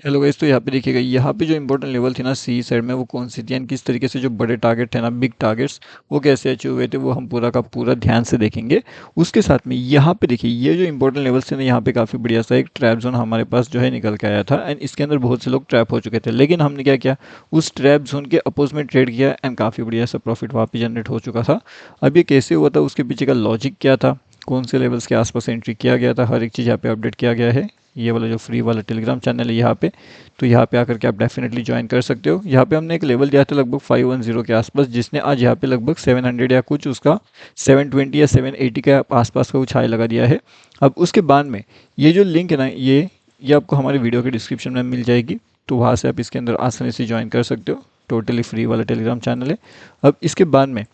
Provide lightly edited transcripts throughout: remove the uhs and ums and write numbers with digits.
Hello guys, तो यहाँ पे देखिएगा, यहाँ पे जो इंपॉर्टेंट लेवल थी ना सी साइड में, वो कौन सी थी एंड किस तरीके से जो बड़े टारगेट थे ना, बिग टारगेट्स, वो कैसे अचीव हुए थे, वो हम पूरा का पूरा ध्यान से देखेंगे। उसके साथ में यहाँ पे देखिए, ये जो इंपॉर्टेंट लेवल्स थे ना, यहाँ पे काफ़ी बढ़िया सा एक ट्रैप जोन हमारे पास जो है निकल के आया था एंड इसके अंदर बहुत से लोग ट्रैप हो चुके थे, लेकिन हमने क्या किया, उस ट्रैप जोन के अपोज में ट्रेड किया एंड काफ़ी बढ़िया सा प्रॉफिट वहाँ पे जनरेट हो चुका था। अब ये कैसे हुआ था, उसके पीछे का लॉजिक क्या था, कौन से लेवल्स के आसपास एंट्री किया गया था, हर एक चीज़ यहाँ पे अपडेट किया गया है। ये वाला जो फ्री वाला टेलीग्राम चैनल है यहाँ पे, तो यहाँ पे आकर के आप डेफिनेटली ज्वाइन कर सकते हो। यहाँ पे हमने एक लेवल दिया था लगभग 510 के आसपास, जिसने आज यहाँ पे लगभग 700 या कुछ उसका 720 या 780 के आसपास का कुछ हाई लगा दिया है। अब उसके बाद में ये जो लिंक है ना, ये आपको हमारे वीडियो के डिस्क्रिप्शन में मिल जाएगी, तो वहाँ से आप इसके अंदर आसानी से ज्वाइन कर सकते हो। टोटली फ्री वाला टेलीग्राम चैनल है। अब इसके बाद में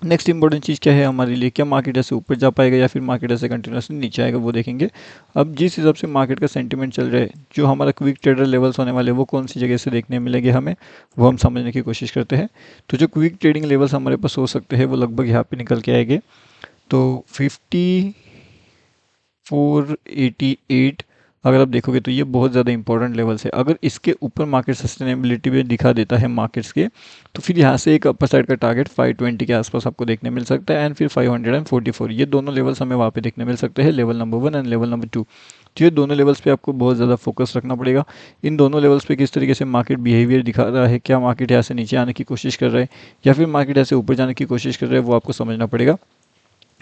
नेक्स्ट इंपॉर्टेंट चीज़ क्या है हमारे लिए, क्या मार्केट ऐसे ऊपर जा पाएगा या फिर मार्केट ऐसे कंटिन्यूसली नीचे आएगा, वो देखेंगे। अब जिस हिसाब से मार्केट का सेंटीमेंट चल रहा है, जो हमारा क्विक ट्रेडर लेवल्स होने वाले हैं, वो कौन सी जगह से देखने मिलेंगे हमें, वो हम समझने की कोशिश करते हैं। तो जो क्विक ट्रेडिंग लेवल्स हमारे पास हो सकते हैं, वो लगभग यहाँ पे निकल के आएंगे। तो 5488, अगर आप देखोगे तो ये बहुत ज़्यादा इंपॉर्टेंट लेवल्स है। अगर इसके ऊपर मार्केट सस्टेनेबिलिटी भी दिखा देता है मार्केट्स के, तो फिर यहाँ से एक अपर साइड का टारगेट 520 के आसपास आपको देखने मिल सकता है एंड फिर 544, ये दोनों लेवल्स हमें वहाँ पे देखने मिल सकते हैं, level number 1 and level number 2। तो ये दोनों लेवल्स पे आपको बहुत ज़्यादा फोकस रखना पड़ेगा। इन दोनों लेवल्स पे किस तरीके से मार्केट बिहेवियर दिखा रहा है, क्या मार्केट यहाँ से नीचे आने की कोशिश कर रहा है या फिर मार्केट ऐसे ऊपर जाने की कोशिश कर रहा है, वो आपको समझना पड़ेगा।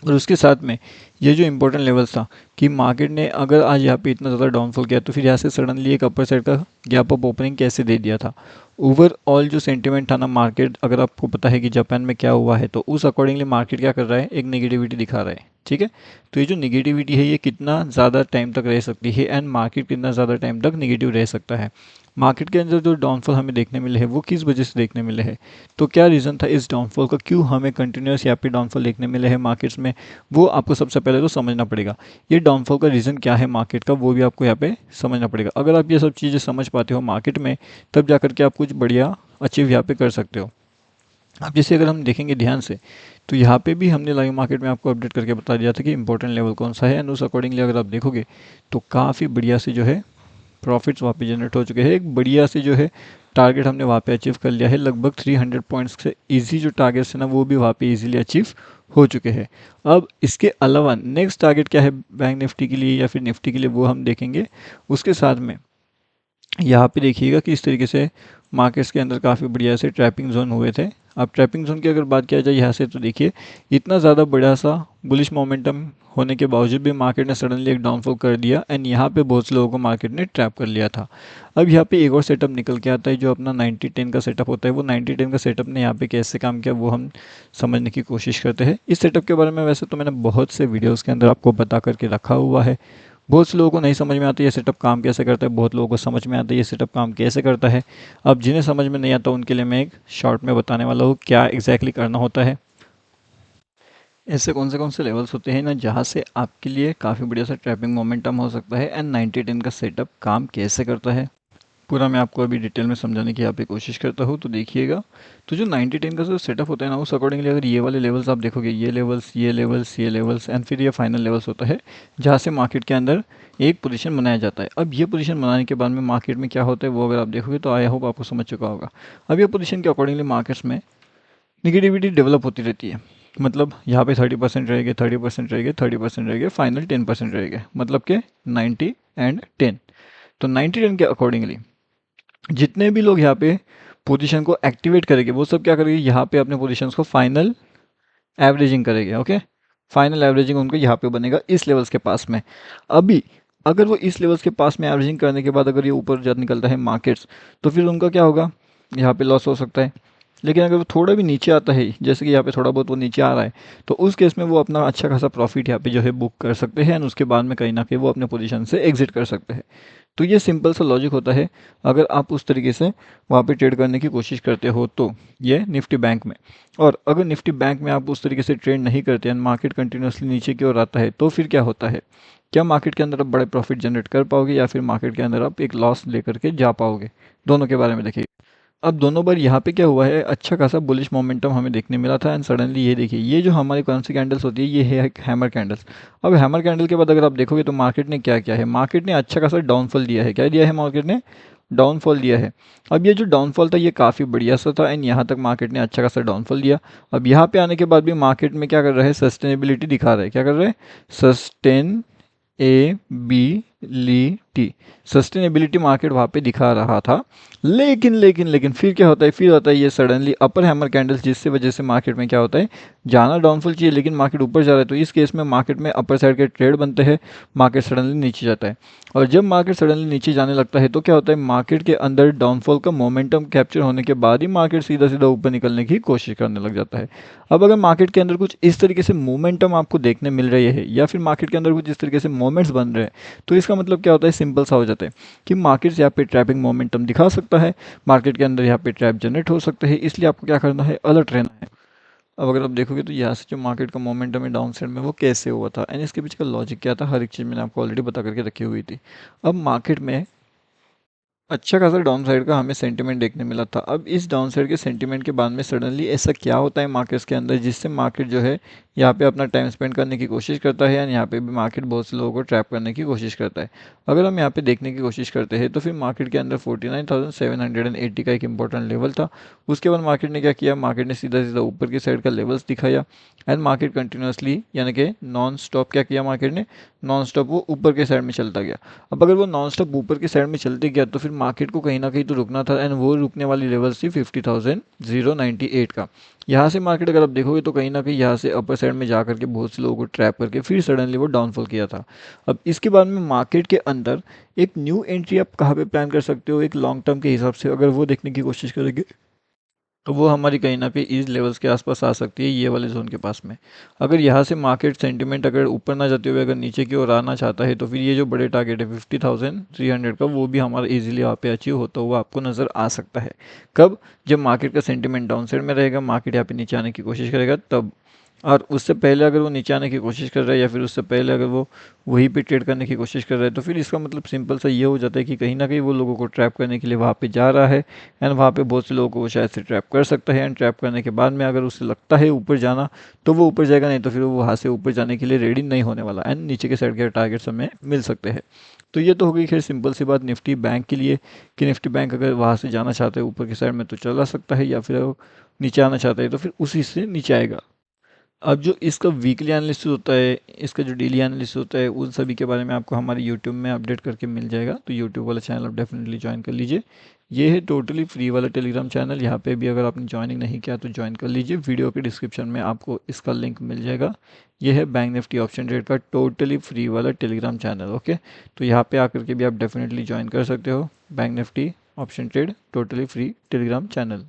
और उसके साथ में ये जो इंपॉर्टेंट लेवल्स था कि मार्केट ने अगर आज यहाँ पे इतना ज़्यादा डाउनफॉल किया, तो फिर यहाँ से सडनली एक अपर साइड का गैप अप ओपनिंग कैसे दे दिया था। ओवरऑल जो सेंटिमेंट था ना मार्केट, अगर आपको पता है कि जापान में क्या हुआ है, तो उस अकॉर्डिंगली मार्केट क्या कर रहा है, एक नेगेटिविटी दिखा रहा है। ठीक है, तो ये जो नेगेटिविटी है, ये कितना ज़्यादा टाइम तक रह सकती है एंड मार्केट कितना ज़्यादा टाइम तक नेगेटिव रह सकता है। मार्केट के अंदर जो डाउनफॉल हमें देखने मिले हैं, वो किस वजह से देखने मिले हैं, तो क्या रीज़न था इस डाउनफॉल का, क्यों हमें कंटिन्यूस यहाँ पे डाउनफॉल देखने मिले हैं मार्केट्स में, वो आपको सबसे पहले तो समझना पड़ेगा। ये डाउनफॉल का रीज़न क्या है मार्केट का, वो भी आपको यहाँ पे समझना पड़ेगा। अगर आप ये सब चीज़ें समझ पाते हो मार्केट में, तब जाकर के आप कुछ बढ़िया अचीव यहाँ पे कर सकते हो। अब जैसे अगर हम देखेंगे ध्यान से, तो यहाँ पे भी हमने लाइव मार्केट में आपको अपडेट करके बता दिया था कि इंपॉर्टेंट लेवल कौन सा है एंड उस अकॉर्डिंगली अगर आप देखोगे, तो काफ़ी बढ़िया से जो है प्रॉफिट्स वहाँ पे जनरेट हो चुके हैं। एक बढ़िया से जो है टारगेट हमने वहाँ पे अचीव कर लिया है, लगभग 300 पॉइंट्स से इजी जो टारगेट्स है ना, वो भी वहाँ पे इजीली अचीव हो चुके हैं। अब इसके अलावा नेक्स्ट टारगेट क्या है बैंक निफ्टी के लिए या फिर निफ्टी के लिए, वो हम देखेंगे। उसके साथ में यहाँ पे देखिएगा कि इस तरीके से मार्केट्स के अंदर काफ़ी बढ़िया से ट्रैपिंग जोन हुए थे। अब ट्रैपिंग जोन की अगर बात किया जाए यहाँ से, तो देखिए इतना ज़्यादा बड़ा सा बुलिश मोमेंटम होने के बावजूद भी मार्केट ने सडनली एक डाउनफॉल कर दिया एंड यहाँ पे बहुत से लोगों को मार्केट ने ट्रैप कर लिया था। अब यहाँ पे एक और सेटअप निकल के आता है, जो अपना 90-10 का सेटअप होता है। वो 90-10 का सेटअप ने यहाँ पे कैसे काम किया, वो हम समझने की कोशिश करते हैं। इस सेटअप के बारे में वैसे तो मैंने बहुत से वीडियोज़ के अंदर आपको बता करके रखा हुआ है। बहुत से लोगों को नहीं समझ में आता ये सेटअप काम कैसे करता है, बहुत लोगों को समझ में आता है ये सेटअप काम कैसे करता है। अब जिन्हें समझ में नहीं आता उनके लिए मैं एक शॉर्ट में बताने वाला हूँ क्या एग्जैक्टली करना होता है। ऐसे कौन से लेवल्स होते हैं ना, जहाँ से आपके लिए काफ़ी बढ़िया सा ट्रैपिंग मोमेंटम हो सकता है एंड 90-10 का सेटअप काम कैसे करता है, पूरा मैं आपको अभी डिटेल में समझाने की यहाँ पे कोशिश करता हूँ। तो देखिएगा, तो जो 90-10 का जो सेटअप होता है ना, उस अकॉर्डिंगली अगर ये वाले लेवल्स आप देखोगे, ये लेवल्स ये लेवल्स ये लेवल्स एंड फिर ये फाइनल लेवल्स होता है, जहाँ से मार्केट के अंदर एक पोजीशन बनाया जाता है। अब ये पोजीशन बनाने के बाद में मार्केट में क्या होता है, वो अगर आप देखोगे तो आई होप आपको समझ चुका होगा। अब ये पोजीशन के अकॉर्डिंगली मार्केट्स में निगेटिविटी डेवलप होती रहती है। मतलब यहाँ पे 30% रहेंगे, 30% रहेंगे, 30% रहेंगे, फाइनल 10% रहेंगे, मतलब के 90 एंड 10। तो 90-10 के अकॉर्डिंगली जितने भी लोग यहाँ पे पोजीशन को एक्टिवेट करेंगे, वो सब क्या करेंगे, यहाँ पे अपने पोजीशंस को फाइनल एवरेजिंग करेंगे। ओके, फाइनल एवरेजिंग उनको यहाँ पे बनेगा इस लेवल्स के पास में। अभी अगर वो इस लेवल्स के पास में एवरेजिंग करने के बाद अगर ये ऊपर जा निकलता है मार्केट्स, तो फिर उनका क्या होगा, यहाँ पे लॉस हो सकता है। लेकिन अगर वो थोड़ा भी नीचे आता है, जैसे कि यहाँ पे थोड़ा बहुत वो नीचे आ रहा है, तो उस केस में वो अपना अच्छा खासा प्रॉफिट यहाँ पे जो है बुक कर सकते हैं एंड उसके बाद में कहीं ना कहीं वो अपने पोजीशन से एग्जिट कर सकते हैं। तो ये सिंपल सा लॉजिक होता है, अगर आप उस तरीके से वहाँ पे ट्रेड करने की कोशिश करते हो तो। ये निफ्टी बैंक में। और अगर निफ्टी बैंक में आप उस तरीके से ट्रेड नहीं करते हैं, मार्केट कंटिन्यूसली नीचे की ओर आता है, तो फिर क्या होता है, क्या मार्केट के अंदर आप बड़े प्रॉफिट जनरेट कर पाओगे या फिर मार्केट के अंदर आप एक लॉस लेकर के जा पाओगे, दोनों के बारे में देखिए। अब दोनों बार यहाँ पे क्या हुआ है, अच्छा खासा बुलिश मोमेंटम हमें देखने मिला था एंड सडनली ये देखिए, ये जो हमारी कौन सी कैंडल्स होती है, ये है हैमर कैंडल्स। अब हैमर कैंडल के बाद अगर आप देखोगे तो मार्केट ने क्या किया है, मार्केट ने अच्छा खासा डाउनफॉल दिया है। क्या दिया है मार्केट ने? डाउनफॉल दिया है। अब ये जो डाउनफॉल था ये काफ़ी बढ़िया सा था एंड यहाँ तक मार्केट ने अच्छा खासा डाउनफॉल दिया। अब यहाँ पे आने के बाद भी मार्केट में क्या कर रहा है, सस्टेनेबिलिटी दिखा रहा है। क्या कर रहा है? सस्टेन एबिलिटी, सस्टेनेबिलिटी मार्केट वहाँ पे दिखा रहा था। लेकिन फिर क्या होता है, फिर होता है ये सडनली अपर हैमर कैंडल्स, जिससे वजह से मार्केट में क्या होता है, जाना डाउनफॉल चाहिए लेकिन मार्केट ऊपर जा रहा है। तो इस केस में मार्केट में अपर साइड के ट्रेड बनते हैं, मार्केट सडनली नीचे जाता है। और जब मार्केट सडनली नीचे जाने लगता है तो क्या होता है, मार्केट के अंदर डाउनफॉल का मोमेंटम कैप्चर होने के बाद ही मार्केट सीधा सीधा ऊपर निकलने की कोशिश करने लग जाता है। अब अगर मार्केट के अंदर कुछ इस तरीके से मोमेंटम आपको देखने मिल रही है या फिर मार्केट के अंदर कुछ इस तरीके से मोमेंट्स बन रहे हैं, तो इसका मतलब क्या होता है, सिंपल सा हो जाता है कि मार्केट यहाँ पे ट्रैपिंग मोमेंटम दिखा सकता है, मार्केट के अंदर यहाँ पे ट्रैप जनरेट हो सकते हैं। इसलिए आपको क्या करना है, अलर्ट रहना है। अब अगर आप देखोगे तो यहाँ से जो मार्केट का मोमेंटम है डाउन साइड में, वो कैसे हुआ था एंड इसके पीछे का लॉजिक क्या था, हर एक चीज़ मैंने आपको ऑलरेडी बता करके रखी हुई थी। अब मार्केट में अच्छा खासा डाउन साइड का हमें सेंटीमेंट देखने मिला था। अब इस डाउन साइड के सेंटीमेंट के बाद में सडनली ऐसा क्या होता है मार्केट्स के अंदर, जिससे मार्केट जो है यहाँ पे अपना टाइम स्पेंड करने की कोशिश करता है, यानी यहाँ पे भी मार्केट बहुत से लोगों को ट्रैप करने की कोशिश करता है। अगर हम यहाँ पे देखने की कोशिश करते हैं तो फिर मार्केट के अंदर 49,780 का एक इंपॉर्टेंट लेवल था। उसके बाद मार्केट ने क्या किया, मार्केट ने सीधा सीधा ऊपर की साइड का लेवल्स दिखाया एंड मार्केट कंटिन्यूसली यानी कि नॉन स्टॉप क्या किया मार्केट ने, नॉन स्टॉप वो ऊपर के साइड में चलता गया। अब अगर वो नॉन स्टॉप ऊपर की साइड में चलते गया तो फिर मार्केट को कहीं ना कहीं तो रुकना था एंड वो रुकने वाली लेवल्स थी 50,098 का। यहाँ से मार्केट अगर आप देखोगे तो कहीं ना कहीं यहाँ से अपर साइड में जा करके बहुत से लोगों को ट्रैप करके फिर सडनली वो डाउनफॉल किया था। अब इसके बाद में मार्केट के अंदर एक न्यू एंट्री आप कहाँ पे प्लान कर सकते हो, एक लॉन्ग टर्म के हिसाब से अगर वो देखने की कोशिश करेंगे तो वो हमारी कहीं ना कहीं इस लेवल्स के आसपास आ सकती है, ये वाले जोन के पास में। अगर यहाँ से मार्केट सेंटीमेंट अगर ऊपर ना जाते हुए अगर नीचे की ओर आना चाहता है तो फिर ये जो बड़े टारगेट है 50,300 का, वो भी हमारा इजीली यहाँ पे अचीव होता हुआ आपको नज़र आ सकता है। कब? जब मार्केट का सेंटीमेंट डाउन साइड में रहेगा, मार्केट यहाँ पे नीचे आने की कोशिश करेगा तब। और उससे पहले अगर वो नीचे आने की कोशिश कर रहा है या फिर उससे पहले अगर वो वहीं पे ट्रेड करने की कोशिश कर रहा है तो फिर इसका मतलब सिंपल सा ये हो जाता है कि कहीं ना कहीं वो लोगों को ट्रैप करने के लिए वहाँ पे जा रहा है एंड वहाँ पे बहुत से लोगों को वो शायद से ट्रैप कर सकता है एंड ट्रैप करने के बाद में अगर उसे लगता है ऊपर जाना तो वो ऊपर जाएगा, नहीं तो फिर वो वहाँ से ऊपर जाने के लिए रेडी नहीं होने वाला एंड नीचे के साइड के टारगेट्स हमें मिल सकते हैं। तो ये तो हो गई खैर सिंपल सी बात निफ्टी बैंक के लिए कि निफ्टी बैंक अगर वहाँ से जाना चाहते हैं ऊपर की साइड में तो चला सकता है, या फिर वो नीचे आना चाहता है तो फिर उसी से नीचे आएगा। अब जो इसका वीकली एनालिसिस होता है, इसका जो डेली एनालिसिस होता है, उन सभी के बारे में आपको हमारे यूट्यूब में अपडेट करके मिल जाएगा। तो यूट्यूब वाला चैनल आप डेफिनेटली ज्वाइन कर लीजिए। ये है टोटली फ्री वाला टेलीग्राम चैनल। यहाँ पे भी अगर आपने ज्वाइनिंग नहीं किया तो ज्वाइन कर लीजिए, वीडियो के डिस्क्रिप्शन में आपको इसका लिंक मिल जाएगा। ये है बैंक निफ्टी ऑप्शन ट्रेड का टोटली फ्री वाला टेलीग्राम चैनल। ओके, तो यहाँ पे आकर के भी आप डेफिनेटली ज्वाइन कर सकते हो bank Nifty option trade totally free Telegram channel.